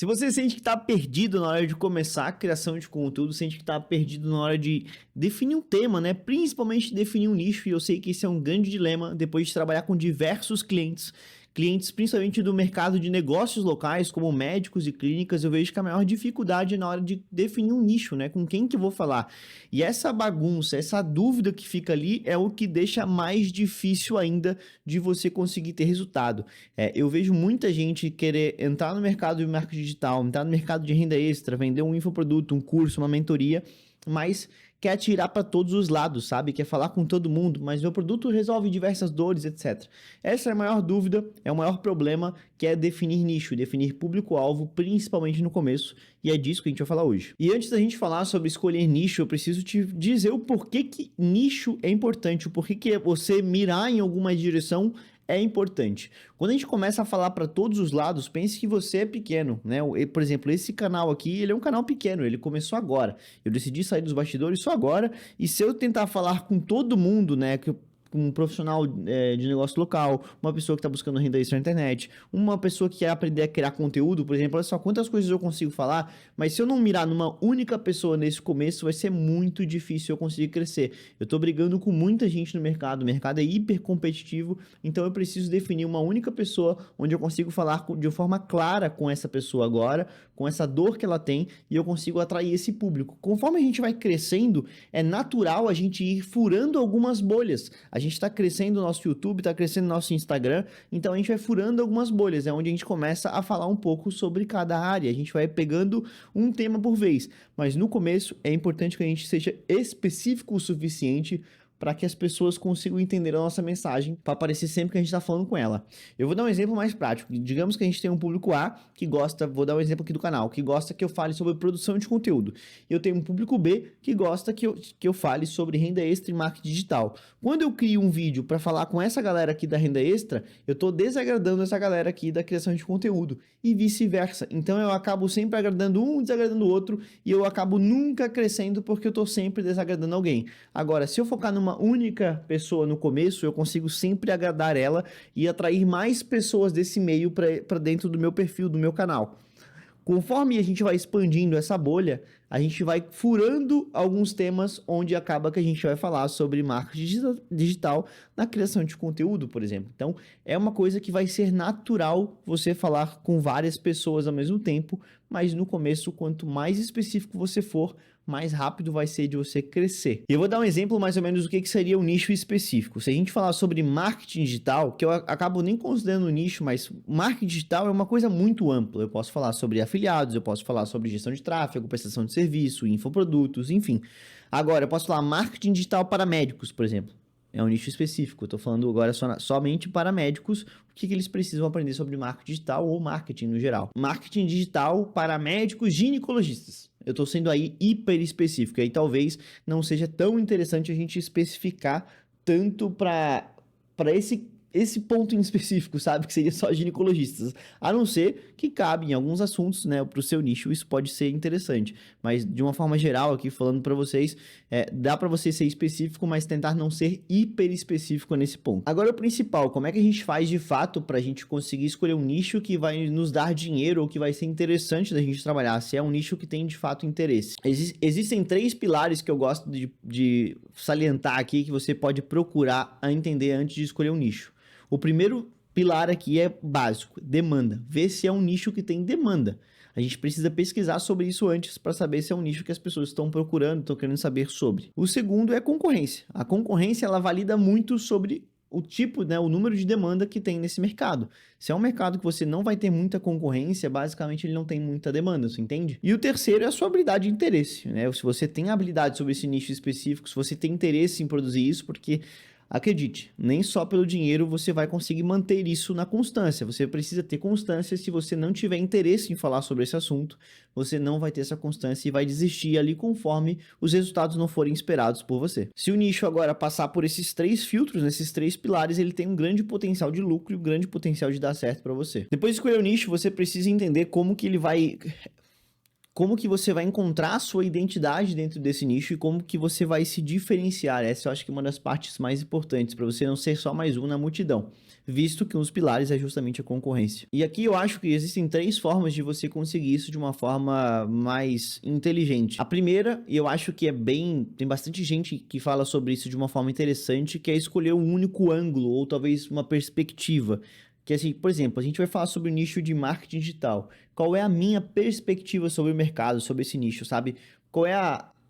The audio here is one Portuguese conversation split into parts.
Se você sente que está perdido na hora de começar a criação de conteúdo, sente que está perdido na hora de definir um tema, né? Principalmente definir um nicho, e eu sei que esse é um grande dilema depois de trabalhar com diversos clientes principalmente do mercado de negócios locais, como médicos e clínicas, eu vejo que a maior dificuldade é na hora de definir um nicho, né? Com quem que eu vou falar. E essa bagunça, essa dúvida que fica ali é o que deixa mais difícil ainda de você conseguir ter resultado. Eu vejo muita gente querer entrar no mercado de marketing digital, entrar no mercado de renda extra, vender um infoproduto, um curso, uma mentoria, mas quer atirar para todos os lados, sabe? Quer falar com todo mundo, mas meu produto resolve diversas dores, etc. Essa é a maior dúvida, é o maior problema, que é definir nicho, definir público-alvo, principalmente no começo, e é disso que a gente vai falar hoje. E antes da gente falar sobre escolher nicho, eu preciso te dizer o porquê que nicho é importante, o porquê que você mirar em alguma direção é importante. Quando a gente começa a falar para todos os lados, pense que você é pequeno, né? Por exemplo, esse canal aqui, ele é um canal pequeno, ele começou agora. Eu decidi sair dos bastidores só agora, e se eu tentar falar com todo mundo, né, um profissional de negócio local, uma pessoa que está buscando renda extra na internet, uma pessoa que quer aprender a criar conteúdo, por exemplo, olha só quantas coisas eu consigo falar, mas se eu não mirar numa única pessoa nesse começo, vai ser muito difícil eu conseguir crescer. Eu estou brigando com muita gente no mercado, o mercado é hiper competitivo, então eu preciso definir uma única pessoa onde eu consigo falar de forma clara com essa pessoa agora, com essa dor que ela tem, e eu consigo atrair esse público. Conforme a gente vai crescendo, é natural a gente ir furando algumas bolhas. A gente está crescendo o nosso YouTube, está crescendo o nosso Instagram, então a gente vai furando algumas bolhas, é onde a gente começa a falar um pouco sobre cada área, a gente vai pegando um tema por vez, mas no começo é importante que a gente seja específico o suficiente para que as pessoas consigam entender a nossa mensagem, para aparecer sempre que a gente está falando com ela. Eu vou dar um exemplo mais prático. Digamos que a gente tem um público A que gosta, vou dar um exemplo aqui do canal, que gosta que eu fale sobre produção de conteúdo. E eu tenho um público B que gosta que eu fale sobre renda extra e marketing digital. Quando eu crio um vídeo para falar com essa galera aqui da renda extra, eu estou desagradando essa galera aqui da criação de conteúdo e vice-versa. Então eu acabo sempre agradando um, desagradando o outro, e eu acabo nunca crescendo porque eu estou sempre desagradando alguém. Agora, se eu focar numa única pessoa no começo, eu consigo sempre agradar ela e atrair mais pessoas desse meio para dentro do meu perfil, do meu canal. Conforme a gente vai expandindo essa bolha, a gente vai furando alguns temas onde acaba que a gente vai falar sobre marketing digital na criação de conteúdo, por exemplo. Então, é uma coisa que vai ser natural você falar com várias pessoas ao mesmo tempo, mas no começo, quanto mais específico você for, mais rápido vai ser de você crescer. E eu vou dar um exemplo mais ou menos do que seria um nicho específico. Se a gente falar sobre marketing digital, que eu acabo nem considerando nicho, mas marketing digital é uma coisa muito ampla. Eu posso falar sobre afiliados, eu posso falar sobre gestão de tráfego, prestação de serviço, infoprodutos, enfim. Agora, eu posso falar marketing digital para médicos, por exemplo. É um nicho específico. Eu estou falando agora somente para médicos, o que eles precisam aprender sobre marketing digital ou marketing no geral. Marketing digital para médicos ginecologistas. Eu estou sendo aí hiper específico, e aí talvez não seja tão interessante a gente especificar tanto para esse ponto em específico, sabe? Que seria só ginecologistas. A não ser que cabe em alguns assuntos, né? Para o seu nicho, isso pode ser interessante. Mas de uma forma geral, aqui falando para vocês, dá para você ser específico, mas tentar não ser hiper específico nesse ponto. Agora, o principal, como é que a gente faz de fato para a gente conseguir escolher um nicho que vai nos dar dinheiro ou que vai ser interessante da gente trabalhar? Se é um nicho que tem de fato interesse. Existem 3 pilares que eu gosto de salientar aqui que você pode procurar a entender antes de escolher um nicho. O primeiro pilar aqui é básico, demanda. Ver se é um nicho que tem demanda. A gente precisa pesquisar sobre isso antes para saber se é um nicho que as pessoas estão procurando, estão querendo saber sobre. O segundo é concorrência. A concorrência, ela valida muito sobre o tipo, né, o número de demanda que tem nesse mercado. Se é um mercado que você não vai ter muita concorrência, basicamente ele não tem muita demanda, você entende? E o terceiro é a sua habilidade e interesse, né? Se você tem habilidade sobre esse nicho específico, se você tem interesse em produzir isso, porque acredite, nem só pelo dinheiro você vai conseguir manter isso na constância. Você precisa ter constância. Se você não tiver interesse em falar sobre esse assunto, você não vai ter essa constância e vai desistir ali conforme os resultados não forem esperados por você. Se o nicho agora passar por esses 3 filtros, nesses 3 pilares, ele tem um grande potencial de lucro e um grande potencial de dar certo para você. Depois de escolher o nicho, você precisa entender como que ele vai como que você vai encontrar a sua identidade dentro desse nicho e como que você vai se diferenciar. Essa eu acho que é uma das partes mais importantes, para você não ser só mais um na multidão, visto que um dos pilares é justamente a concorrência. E aqui eu acho que existem três formas de você conseguir isso de uma forma mais inteligente. A primeira, e eu acho que é bem, tem bastante gente que fala sobre isso de uma forma interessante, que é escolher um único ângulo ou talvez uma perspectiva. Que assim, por exemplo, a gente vai falar sobre o nicho de marketing digital. Qual é a minha perspectiva sobre o mercado, sobre esse nicho, sabe? Qual é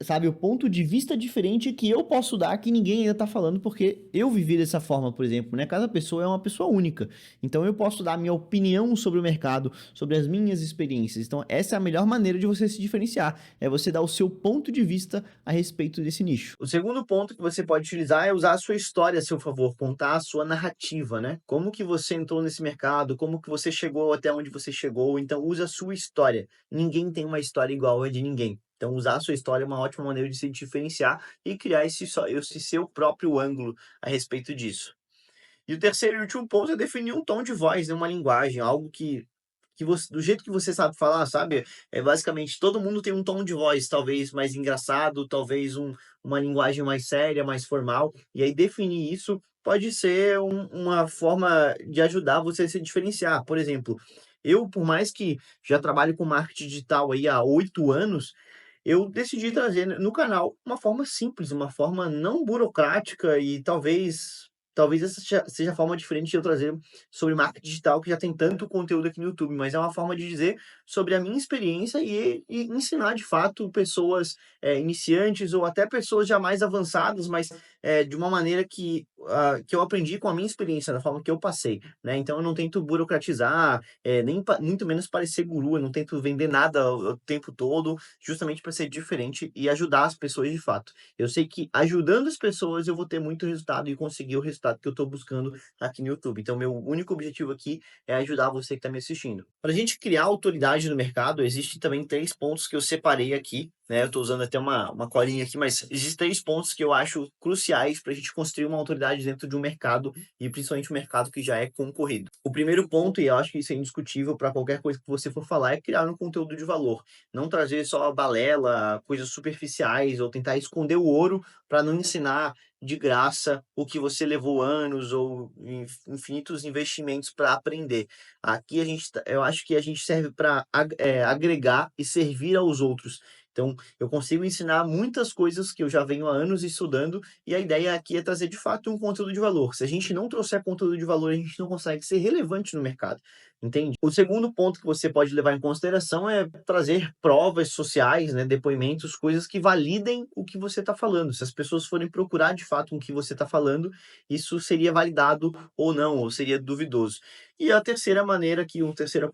sabe, o ponto de vista diferente que eu posso dar que ninguém ainda tá falando, porque eu vivi dessa forma, por exemplo, né? Cada pessoa é uma pessoa única. Então eu posso dar a minha opinião sobre o mercado, sobre as minhas experiências. Então essa é a melhor maneira de você se diferenciar, é você dar o seu ponto de vista a respeito desse nicho. O segundo ponto que você pode utilizar é usar a sua história a seu favor, contar a sua narrativa, né? Como que você entrou nesse mercado, como que você chegou até onde você chegou. Então use a sua história. Ninguém tem uma história igual a de ninguém. Então, usar a sua história é uma ótima maneira de se diferenciar e criar esse seu próprio ângulo a respeito disso. E o terceiro e último ponto é definir um tom de voz, né, uma linguagem, algo que você, do jeito que você sabe falar, sabe? É basicamente todo mundo tem um tom de voz, talvez mais engraçado, talvez uma linguagem mais séria, mais formal. E aí definir isso pode ser uma forma de ajudar você a se diferenciar. Por exemplo, eu, por mais que já trabalho com marketing digital aí há 8 anos, eu decidi trazer no canal uma forma simples, uma forma não burocrática e talvez essa seja a forma diferente de eu trazer sobre marketing digital, que já tem tanto conteúdo aqui no YouTube, mas é uma forma de dizer sobre a minha experiência e ensinar de fato pessoas, iniciantes ou até pessoas já mais avançadas, mas, de uma maneira que eu aprendi com a minha experiência, da forma que eu passei, né. Então eu não tento burocratizar, nem muito menos parecer guru, eu não tento vender nada o tempo todo, justamente para ser diferente e ajudar as pessoas de fato. Eu sei que ajudando as pessoas eu vou ter muito resultado e conseguir o resultado que eu estou buscando aqui no YouTube. Então, meu único objetivo aqui é ajudar você que está me assistindo. Para a gente criar autoridade no mercado, existem também três pontos que eu separei aqui, né? Eu estou usando até uma colinha aqui, mas existem três pontos que eu acho cruciais para a gente construir uma autoridade dentro de um mercado e principalmente um mercado que já é concorrido. O primeiro ponto, e eu acho que isso é indiscutível para qualquer coisa que você for falar, é criar um conteúdo de valor. Não trazer só balela, coisas superficiais ou tentar esconder o ouro para não ensinar de graça o que você levou anos ou infinitos investimentos para aprender. Aqui eu acho que a gente serve para agregar e servir aos outros. Então, eu consigo ensinar muitas coisas que eu já venho há anos estudando e a ideia aqui é trazer de fato um conteúdo de valor. Se a gente não trouxer conteúdo de valor, a gente não consegue ser relevante no mercado. Entende? O segundo ponto que você pode levar em consideração é trazer provas sociais, né, depoimentos, coisas que validem o que você está falando. Se as pessoas forem procurar de fato o que você está falando, isso seria validado ou não, ou seria duvidoso. E a terceira maneira que um terceiro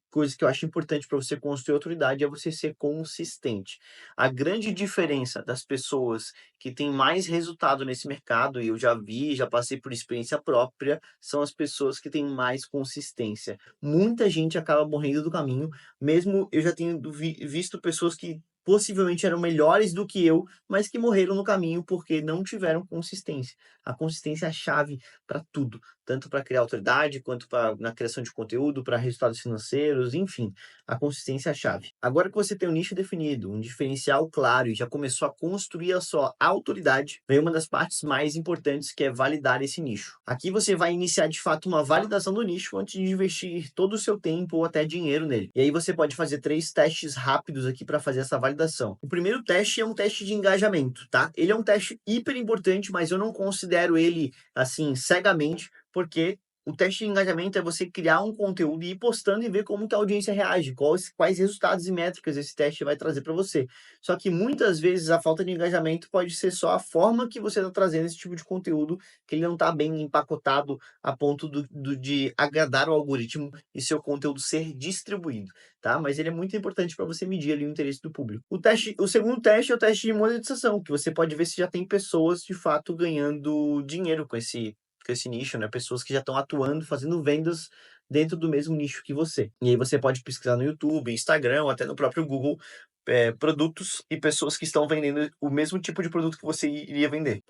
coisa que eu acho importante para você construir autoridade é você ser consistente. A grande diferença das pessoas que têm mais resultado nesse mercado, e eu já vi, já passei por experiência própria, são as pessoas que têm mais consistência. Muita gente acaba morrendo do caminho, mesmo eu já tenho visto pessoas que possivelmente eram melhores do que eu, mas que morreram no caminho porque não tiveram consistência. A consistência é a chave para tudo, tanto para criar autoridade, quanto para na criação de conteúdo, para resultados financeiros, enfim, a consistência é a chave. Agora que você tem um nicho definido, um diferencial claro e já começou a construir a sua autoridade, vem uma das partes mais importantes que é validar esse nicho. Aqui você vai iniciar de fato uma validação do nicho antes de investir todo o seu tempo ou até dinheiro nele. E aí você pode fazer 3 testes rápidos aqui para fazer essa validação. O primeiro teste é um teste de engajamento, tá? Ele é um teste hiper importante, mas eu não considero ele assim cegamente, porque o teste de engajamento é você criar um conteúdo e ir postando e ver como que a audiência reage, quais resultados e métricas esse teste vai trazer para você. Só que muitas vezes a falta de engajamento pode ser só a forma que você está trazendo esse tipo de conteúdo, que ele não está bem empacotado a ponto de agradar o algoritmo e seu conteúdo ser distribuído, tá? Mas ele é muito importante para você medir ali o interesse do público. O segundo teste é o teste de monetização, que você pode ver se já tem pessoas de fato ganhando dinheiro com esse nicho, né? Pessoas que já estão atuando, fazendo vendas dentro do mesmo nicho que você. E aí você pode pesquisar no YouTube, Instagram ou até no próprio Google produtos e pessoas que estão vendendo o mesmo tipo de produto que você iria vender.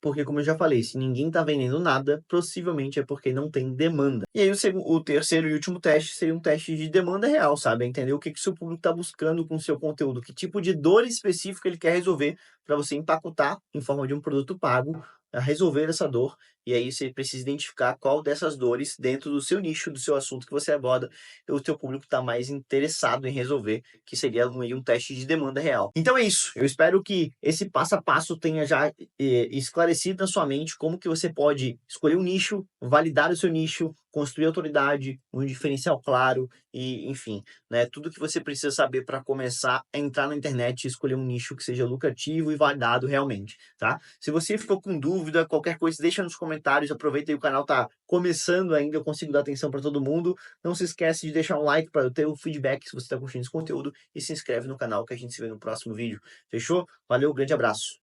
Porque como eu já falei, se ninguém tá vendendo nada, possivelmente é porque não tem demanda. E aí o terceiro e último teste seria um teste de demanda real, sabe? É entender o que que o seu público está buscando com o seu conteúdo, que tipo de dor específica ele quer resolver para você empacotar em forma de um produto pago a resolver essa dor. E aí você precisa identificar qual dessas dores dentro do seu nicho, do seu assunto que você aborda, o teu público está mais interessado em resolver, que seria um teste de demanda real. Então é isso. Eu espero que esse passo a passo tenha já esclarecido na sua mente como que você pode escolher um nicho, validar o seu nicho, construir autoridade, um diferencial claro e, enfim, né, tudo que você precisa saber para começar a entrar na internet e escolher um nicho que seja lucrativo e validado realmente, tá? Se você ficou com dúvida, qualquer coisa, deixa nos comentários, aproveita aí, o canal tá começando ainda, eu consigo dar atenção para todo mundo. Não se esquece de deixar um like para eu ter o feedback se você está curtindo esse conteúdo e se inscreve no canal que a gente se vê no próximo vídeo. Fechou? Valeu, grande abraço.